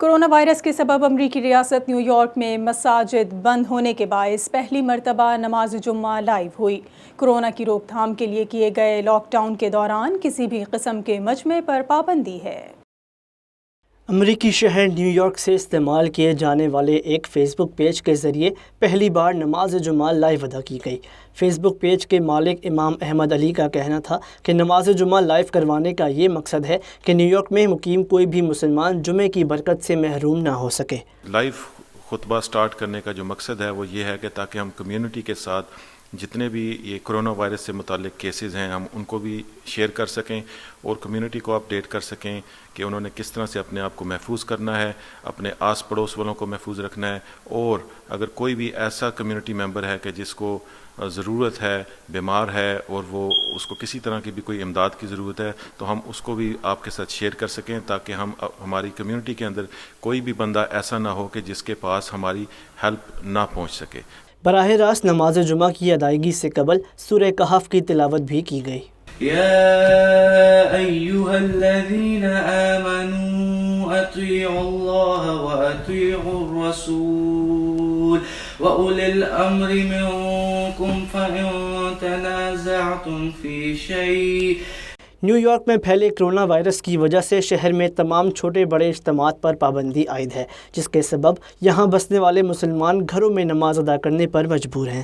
Corona virus کے سبب امریکی ریاست نیو یارک میں مساجد بند ہونے کے باعث پہلی مرتبہ نماز جمعہ لائیو ہوئی۔ کورونا کی روک تھام کے لیے کیے گئے لاک ڈاؤن کے دوران کسی بھی قسم کے مجمع پر پابندی ہے۔ امریکی شہر نیو یارک سے استعمال کیے جانے والے ایک فیس بک پیج کے ذریعے پہلی بار نماز جمعہ لائیو ادا کی گئی۔ فیس بک پیج کے مالک امام احمد علی کا کہنا تھا کہ نماز جمعہ لائیو کروانے کا یہ مقصد ہے کہ نیو یارک میں مقیم کوئی بھی مسلمان جمعے کی برکت سے محروم نہ ہو سکے۔ لائیو خطبہ سٹارٹ کرنے کا جو مقصد ہے وہ یہ ہے کہ تاکہ ہم کمیونٹی کے ساتھ جتنے بھی یہ کرونا وائرس سے متعلق کیسز ہیں ہم ان کو بھی شیئر کر سکیں اور کمیونٹی کو اپڈیٹ کر سکیں کہ انہوں نے کس طرح سے اپنے آپ کو محفوظ کرنا ہے، اپنے آس پڑوس والوں کو محفوظ رکھنا ہے، اور اگر کوئی بھی ایسا کمیونٹی ممبر ہے کہ جس کو ضرورت ہے، بیمار ہے اور وہ اس کو کسی طرح کی بھی کوئی امداد کی ضرورت ہے تو ہم اس کو بھی آپ کے ساتھ شیئر کر سکیں تاکہ ہماری کمیونٹی کے اندر کوئی بھی بندہ ایسا نہ ہو کہ جس کے پاس ہماری ہیلپ نہ پہنچ سکے۔ براہ راست نماز جمعہ کی ادائیگی سے قبل سورہ کہف کی تلاوت بھی کی گئی۔ يا أيها الذين آمنوا أطيعوا الله وأطيعوا الرسول وأولي الأمر منكم فإن تنازعتم في شيء۔ نیو یارک میں پھیلے کرونا وائرس کی وجہ سے شہر میں تمام چھوٹے بڑے اجتماعات پر پابندی عائد ہے، جس کے سبب یہاں بسنے والے مسلمان گھروں میں نماز ادا کرنے پر مجبور ہیں۔